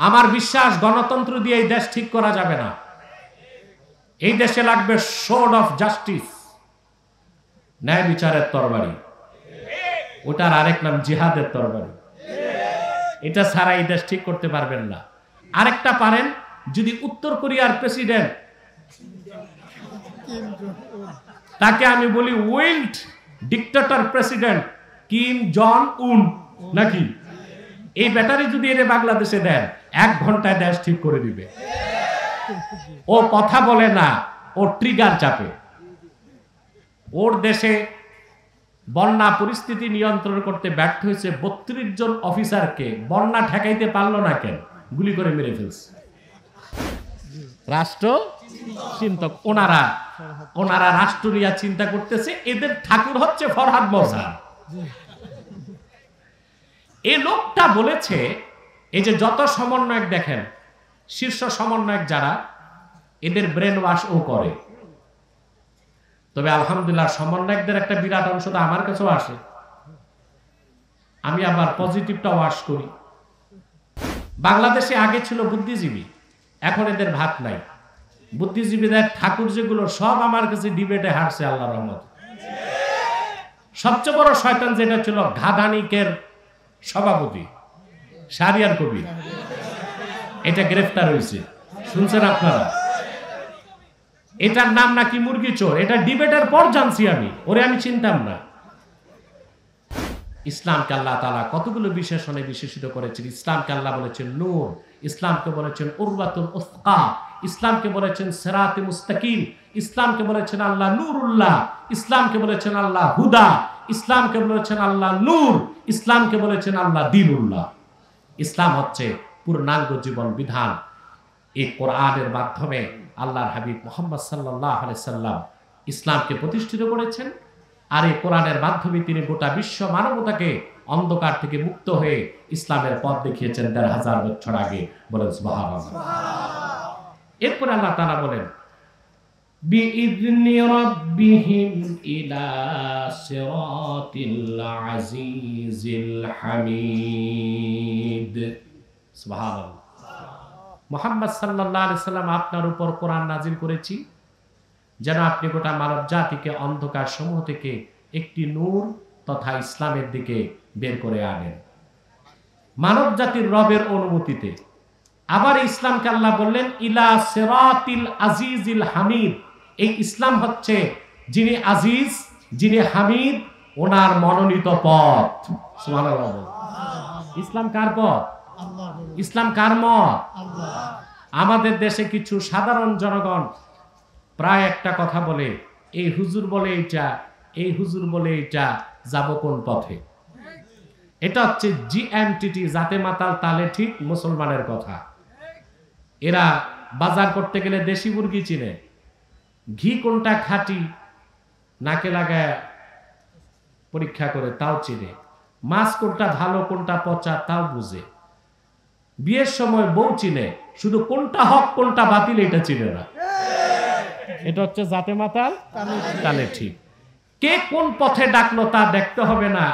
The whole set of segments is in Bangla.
আমার বিশ্বাস গণতন্ত্র দিয়ে এই দেশ ঠিক করা যাবে না। এই দেশে লাগবে সোর্ড অফ জাস্টিস, ন্যায় বিচারের তরবারি। ওটার আরেক নাম জিহাদের তরবারি। এটা ছাড়া এই দেশ ঠিক করতে পারবেন না। আরেকটা পারেন, যদি উত্তর কোরিয়ার প্রেসিডেন্ট, তাকে আমি বলি উইল্ড ডিক্টেটর প্রেসিডেন্ট কিম জন উন নাকি, এই ব্যাটারি যদি এনে বাংলাদেশে দেন 1 ঘন্টায় দেশ ঠিক করে দিবে। ও কথা বলে না, ও ট্রিগার চাপে। ওর দেশে বন্যা পরিস্থিতি নিয়ন্ত্রণ করতে ব্যর্থ হয়েছে 32 জন অফিসারকে বন্যা ঠেকাইতে পারলো না কেন? গুলি করে মেরে ফেলছে। রাষ্ট্র চিন্তক ওনারা রাষ্ট্র নিয়ে চিন্তা করতেছে। এদের ঠাকুর হচ্ছে ফরহাদ মহসান। এই লোকটা বলেছে, এই যে যত সমন্বয়ক দেখেন, শীর্ষ সমন্বয়ক যারা, এদের ব্রেন ওয়াশ ও করে। তবে আলহামদুলিল্লাহ সমন্বয়কদের একটা বিরাট অংশ তো আমার কাছেও আসে, আমি আবার পজিটিভটা ওয়াশ করি। বাংলাদেশে আগে ছিল বুদ্ধিজীবী, এখন এদের ভাত নাই। বুদ্ধিজীবীদের ঠাকুর যেগুলো সব আমার কাছে ডিবেটে হারছে আল্লাহর রহমতে। সবচেয়ে বড় শয়তান যেটা ছিল ঘাদানিকের সভাপতি শাহরিয়ার কবির, এটা গ্রেফতার হয়েছে, শুনছেন আপনারা? এটার নাম নাকি মুরগি চোর। এটা ডিবেটের পর জানছি আমি, ওরে আমি চিনতাম না। ইসলামকে আল্লাহ তাআলা কতগুলো বিশেষণে বিশেষিত করেছেন। ইসলামকে আল্লাহ বলেছেন নূর, ইসলামকে বলেছেন উরওয়াতুল উসকা, ইসলামকে বলেছেন সিরাতে মুস্তাকিম, ইসলামকে বলেছেন আল্লাহ নূরুল্লাহ, ইসলামকে বলেছেন আল্লাহ হুদা, ইসলামকে বলেছেন আল্লাহ নূর, ইসলামকে বলেছেন আল্লাহ দীনুল্লাহ। ইসলাম হচ্ছে পূর্ণাঙ্গ জীবন বিধান। এই কোরআনের মাধ্যমে আল্লাহর হাবিব মুহাম্মদ সাল্লাল্লাহু আলাইহি সাল্লাম ইসলামকে প্রতিষ্ঠিত করেছেন। আর এই কোরআনের মাধ্যমে তিনি গোটা বিশ্ব মানবতাকে অন্ধকার থেকে মুক্ত হয়ে ইসলামের পথ দেখিয়েছেন ১৫০০ বছর আগে। বলেন সুবহানাল্লাহ। এরপরে আল্লাহ তাআলা বলেন বিইذনি রাব্বিহিম ইলা সিরাতিল আজিজিল হামিদ। সুবহানাল্লাহ। মুহাম্মদ সাল্লাল্লাহু আলাইহি সাল্লাম আপনার উপর কোরআন নাজিল করেছি যেন আপনি গোটা মানব জাতিকে অন্ধকার সমূহ থেকে একটি নূর তথা ইসলামের দিকে বের করে আনেন মানব জাতির রবের অনুমতিতে। আবার ইসলামকে আল্লাহ বললেন ইলা সিরাতিল আজিজিল হামিদ। এই ইসলাম হচ্ছে যিনি আজিজ, যিনি হামিদ, ওনার মনোনীত পথ। সুবহানাল্লাহ। ইসলাম কার পথ? ইসলাম কার মত? আমাদের দেশে কিছু সাধারণ জনগণ প্রায় একটা কথা বলে, এই হুজুর বলে এইটা, এই হুজুর বলে এইটা, যাব কোন পথে? এটা হচ্ছে জিএমটিটি, জাতে মাতাল তালে ঠিক মুসলমানের কথা। এরা বাজার করতে গেলে দেশি মুরগি চিনে, ঘি কোনটা খাঁটি নাকে লাগায় পরীক্ষা করে তাও চিনে, মাছ কোনটা ভালো কোনটা পচা তাও বুঝে। বিয়ের সময় বউ চিনে, শুধু কোনটা হক কোনটা বাতিল এটা চিনে না। এটা হচ্ছে জাতে মাতাল তালে ঠিক। কে কোন পথে ডাকলো তা দেখতে হবে না,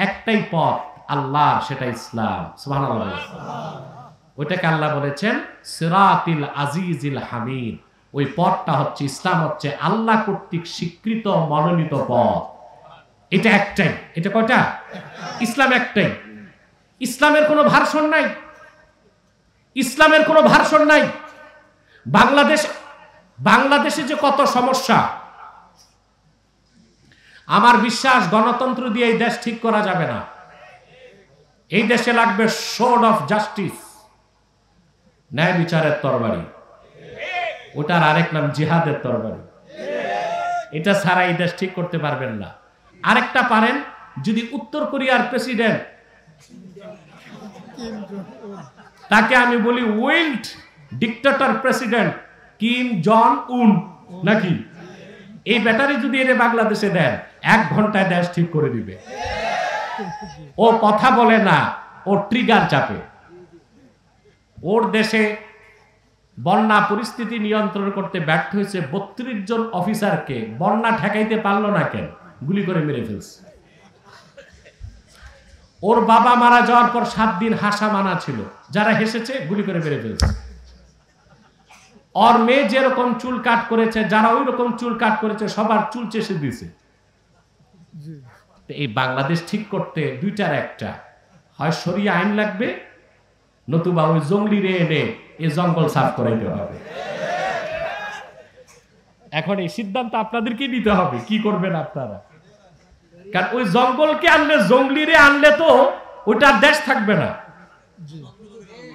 একটাই পথ আল্লাহর, সেটা ইসলাম। সুবহানাল্লাহ। ওইটাকে আল্লাহ বলেছেন সিরাতিল আজিজিল হামিদ। ওই পথটা হচ্ছে ইসলাম, হচ্ছে আল্লাহ কর্তৃক স্বীকৃত মনোনীত পথ। এটা একটাই। এটা কয়টা? ইসলাম একটাই। ইসলামের কোনো ভার্সন নাই, ইসলামের কোনো ভার্সন নাই। বাংলাদেশে যে কত সমস্যা, আমার বিশ্বাস গণতন্ত্র দিয়ে এই দেশ ঠিক করা যাবে না। এই দেশে লাগবে সোর্ড অফ জাস্টিস, ন্যায় বিচারের তরবারি। ওটার আরেক নাম জিহাদের তরবারি। এটা ছাড়া এই দেশ ঠিক করতে পারবেন না। আরেকটা পারেন, যদি উত্তর কোরিয়ার প্রেসিডেন্ট, তাকে আমি বলি উইল্ড ডিক্টেটর প্রেসিডেন্ট কিম জন উন নাকি, এই ব্যাটারি যদি এনে বাংলাদেশে দেন 1 ঘন্টায় দেশ ঠিক করে দিবে। ও কথা বলে না, ও ট্রিগার চাপে। ওর দেশে বন্যা পরিস্থিতি নিয়ন্ত্রণ করতে ব্যর্থ হয়েছে 32 জন অফিসারকে বন্যা ঠেকাইতে পারলো না কেন? গুলি করে মেরে ফেলছে। ওর বাবা মারা যাওয়ার পর 7 দিন হাসা মানা ছিল, যারা হেসেছে গুলি করে মেরে ফেলছে। ওর মেয়ে যেরকম চুল কাট করেছে, যারা ওই রকম চুল কাট করেছে সবার চুল চেষে দিয়েছে। এই বাংলাদেশ ঠিক করতে দুইটার একটা, হয় শরিয়া আইন লাগবে, নতুবা ওই জঙ্গলি রে এনে এই জঙ্গল সাফ করাইতে হবে। এখন এই সিদ্ধান্ত আপনাদেরকে নিতে হবে, কি করবেন আপনারা। কারণ ওই জঙ্গলকে আনলে, জঙ্গলি রে আনলে তো ওটা দেশ থাকবে না,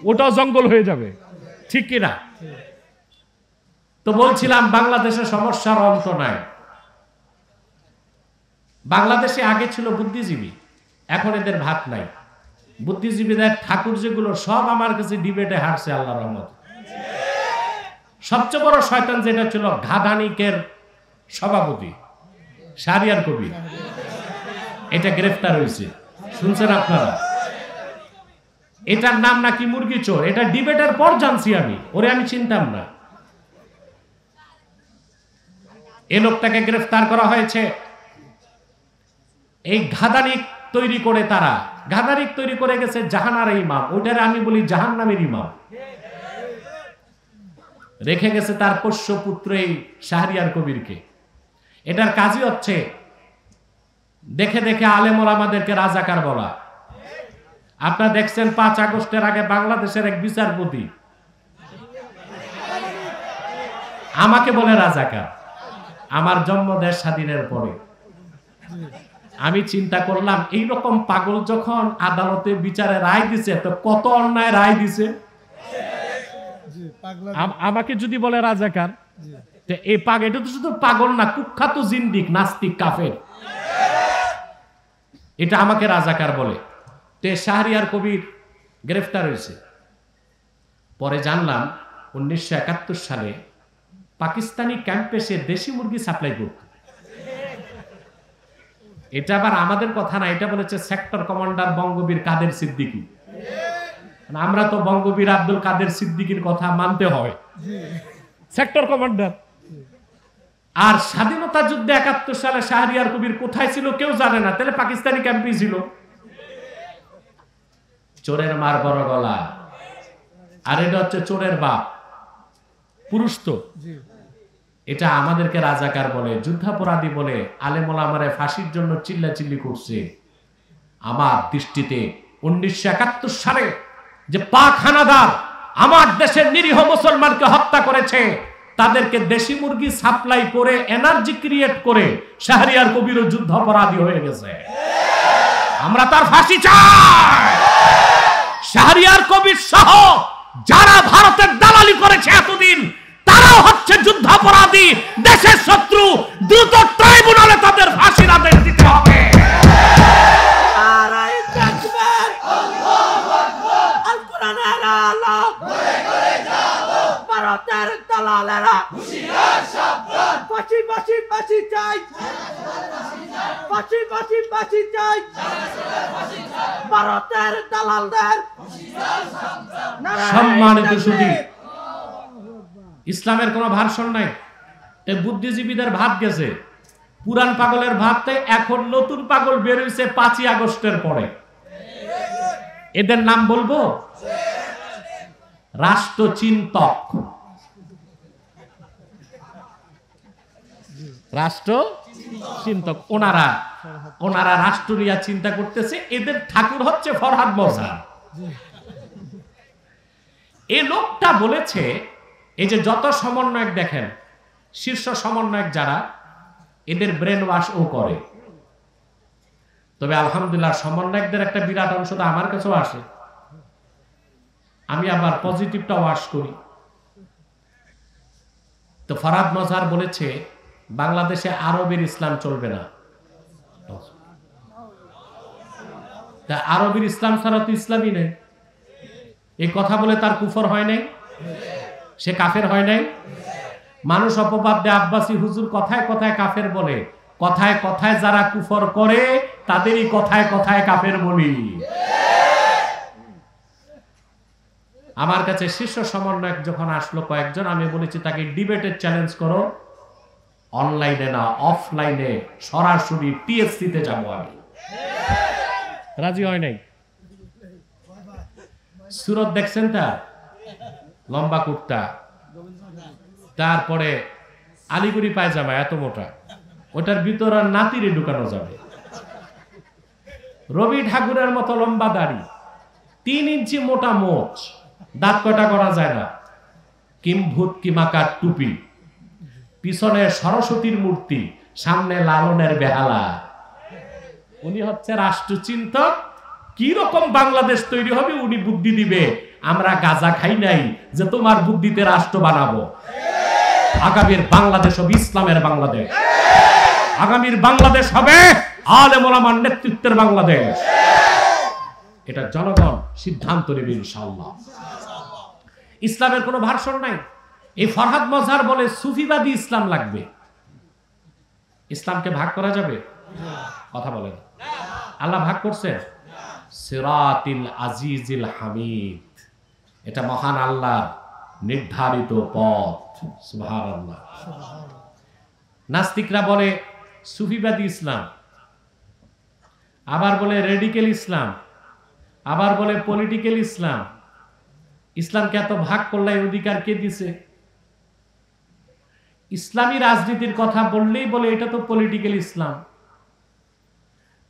ওটাও জঙ্গল হয়ে যাবে, ঠিক কিনা? তো বলছিলাম বাংলাদেশের সমস্যার অন্ত নাই। বাংলাদেশে আগে ছিল বুদ্ধিজীবী, এখন এদের ভাত নাই। বুদ্ধিজীবীদের ঠাকুর যেগুলো সব আমার কাছে ডিবেটে হারছে আল্লাহর রহমতে। সবচেয়ে বড় শয়তান যেটা ছিল ঘাদানিকের সভাপতি শাহরিয়ার কবির, এটা গ্রেফতার হয়েছে, শুনছেন আপনারা? এটার নাম নাকি মুরগি চোর। এটা ডিবেটের পর জানছি আমি, ওরে আমি চিনতাম না। এই লোকটাকে গ্রেফতার করা হয়েছে। এই ঘাদানিক তৈরি করে, তারা ঘাদানিক তৈরি করে গেছে জাহানার ইমাম, ওটারে আমি বলি জাহান্নামের ইমাম। রেখে গেছে তার পোষ্য পুত্র এই শাহরিয়ার কবিরকে। এটার কাজই হচ্ছে দেখে দেখে আলেম ওলামাদেরকে রাজাকার বলা। আপনারা দেখছেন 5 আগস্টের আগে বাংলাদেশের এক বিচারপতি আমাকে বলে রাজাকার, আমার জন্মদেশ স্বাধীনের পরে। আমি চিন্তা করলাম এইরকম পাগল যখন আদালতে বিচারে রায় দিছে, তো কত অন্যায় রায় দিছে। আমাকে যদি বলে রাজাকার, এই পাগল, এটা তো শুধু পাগল না, কুখ্যাত জিন্দিক, নাস্তিক, কাফের, এটা আমাকে রাজাকার বলে। তে শাহরিয়ার কবির গ্রেফতার হয়েছে। পরে জানলাম 1971 সালে পাকিস্তানি ক্যাম্পে সে দেশি মুরগি সাপ্লাই করত। এটা আবার আমাদের কথা না, এটা বলেছে সেক্টর কমান্ডার বঙ্গবীর কাদের সিদ্দিকী। আমরা তো বঙ্গবীর আব্দুল কাদের সিদ্দিকীর কথা মানতে হয়, সেক্টর কমান্ডার। আর স্বাধীনতা যুদ্ধে 71 সালে শাহরিয়ার কবির কোথায় ছিল কেউ জানে না, তাহলে পাকিস্তানি ক্যাম্পে ছিল। চোরের মার বড় গলা, আর এটা হচ্ছে চোরের বাপ, পুরুষ তো। এটা আমাদেরকে রাজাকার বলে, যুদ্ধাপরাধী বলে, আলেম ওলামারে ফাঁসির জন্য চিল্লাচিল্লি করছে। আমার দৃষ্টিতে 1971 সালে যে পাক হানাদার আমার দেশের নিরীহ মুসলমানকে হত্যা করেছে, তাদেরকে দেশি মুরগি সাপ্লাই করে এনার্জি ক্রিয়েট করে শাহরিয়ার কবিরও যুদ্ধাপরাধী হয়ে গেছে। আমরা তার ফাঁসি চাই। শাহরিয়ার কবির সহ যারা ভারতের দালালি করেছে এতদিন, তারাও হচ্ছে যুদ্ধাপরাধী, দেশের শত্রু। দ্রুত ট্রাইব্যুনালে তাদের ফাঁসির আদেশ দিতে হবে। ভারতের দালালেরা ফাঁসি ফাঁসি ফাঁসি চাই, ফাঁসি ফাঁসি ফাঁসি চাই, ভারতের দালালদের। সম্মানিত সুধী, ইসলামের কোনো ভার্সন নাই। এই বুদ্ধিজীবীদের ভাত গেছে, পুরান পাগলের ভাততে এখন নতুন পাগল বের হয়েছে 5ই আগস্টের পরে। এদের নাম বলবো রাষ্ট্রচিন্তক। রাষ্ট্রচিন্তক ওনারা রাষ্ট্র নিয়ে চিন্তা করতেছে। এদের ঠাকুর হচ্ছে ফরহাদ মজহার। এই লোকটা বলেছে, এই যে যত সমন্বয়ক দেখেন, শীর্ষ সমন্বয়ক যারা, এদের ব্রেন ওয়াশ ও করে। তবে আলহামদুলিল্লাহ সমন্বয়কদের একটা বিরাট অংশ তো আমার কাছেও আসে, আমি আবার পজিটিভটা ওয়াশ করি। তো ফরহাদ মজহার বলেছে বাংলাদেশে আরবের ইসলাম চলবে না। আরবের ইসলাম ছাড়া তো ইসলামই নেই। এই কথা বলে তার কুফর হয় নাই, সে কাফের হয় নাই। মানুষ অপবাদ দেয় আব্বাসী হুজুর কথায় কথায় কাফের বলে, কথায় কথায় যারা কুফর করে তাদেরই কথায় কথায় কাফের বলি। আমার কাছে শীর্ষ সমন্বয়ক যখন আসলো কয়েকজন, আমি বলেছি তাকে ডিবেটের চ্যালেঞ্জ করো, অনলাইনে না অফলাইনে, সরাসরি টিএসসি তে যাবো আমি। রাজি হয় নাই। সুরত দেখছেন তার লম্বা কুর্তা, তারপরে আলিগুড়ি পায়জামা এত মোটা, ওটার ভিতর আর নাতিরে ঢুকানো যাবে। রবি ঠাকুরের মতো লম্বা দাড়ি, 3 ইঞ্চি মোটা মোচ, দাঁত কটা করা যায় না, কিম্ভূত কিমাকার টুপি, পিছনে সরস্বতীর মূর্তি, সামনে লালনের বেহালা। উনি হচ্ছে রাষ্ট্রচিন্তক। কি রকম বাংলাদেশ তৈরি হবে উনি বুদ্ধি দিবে। আমরা গাঁজা খাই নাই যে তোমার বুদ্ধিতে রাষ্ট্র বানাবো। আগামীর বাংলাদেশ হবে ইসলামের বাংলাদেশ। আগামীর বাংলাদেশ হবে আলেম ওলামার নেতৃত্বের বাংলাদেশ। এটা জনগণ সিদ্ধান্ত নেবে ইনশাআল্লাহ। ইসলামের কোনো ভার্সন নাই। এই ফরহাদ মজহার বলে সুফিবাদী ইসলাম লাগবে। ইসলামকে ভাগ করা যাবে? কথা বলেন। আল্লাহ ভাগ করছে সিরাতিল আজিজিল হামিদ, এটা মহান আল্লাহর নির্ধারিত পথ। সুবহানাল্লাহ। নাস্তিকরা বলে সুফিবাদী ইসলাম, আবার বলে রেডিক্যাল ইসলাম, আবার বলে পলিটিক্যাল ইসলাম। ইসলামকে এত ভাগ করলে অধিকার কে দিছে? ইসলামী রাজনীতির কথা বললেই বলে এটা তো পলিটিক্যাল ইসলাম,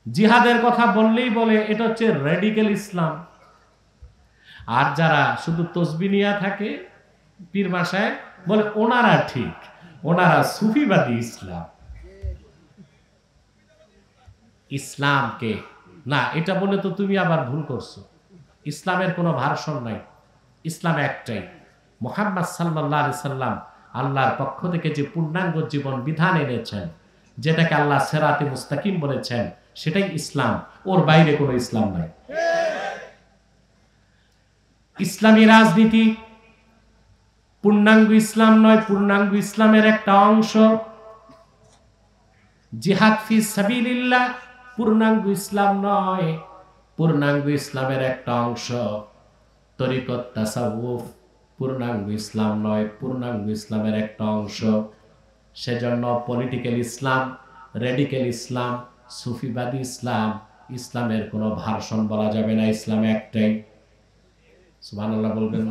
জিহাদের কথা বললেই বলে এটা হচ্ছে রেডিক্যাল ইসলাম। আর যারা শুধু তসবিহ নিয়ে থাকে পীর মাসায় বলে ওনারা ঠিক, ওনারা সুফিবাদী ইসলাম। ইসলামকে না, এটা বলে তো তুমি আবার ভুল করছো। ইসলামের কোনো ভার্সন নাই, ইসলাম একটাই। মুহাম্মদ সাল্লাল্লাহু আলাইহি সাল্লাম আল্লাহর পক্ষ থেকে যে পূর্ণাঙ্গ জীবন বিধান এনেছেন, যেটাকে আল্লাহ সিরাতে মুস্তাকিম বলেছেন, সেটাই ইসলাম। ওর বাইরে কোনো ইসলাম নাই। ইসলামী রাজনীতি পূর্ণাঙ্গ ইসলাম নয়, পূর্ণাঙ্গ ইসলামের একটা অংশ। জিহাদ ফি সাবিলিল্লাহ পূর্ণাঙ্গ ইসলাম নয়, পূর্ণাঙ্গ ইসলামের একটা অংশ। তরিকত তাসাউফ পূর্ণাঙ্গ ইসলাম নয়, পূর্ণাঙ্গ ইসলামের একটা অংশ। সেজন্য পলিটিক্যাল ইসলাম, রেডিক্যাল ইসলাম, সুফিবাদী ইসলাম, ইসলামের কোনো ভার্সন বলা যাবে না। ইসলাম একটাই। সুবহানাল্লাহ বলবেন।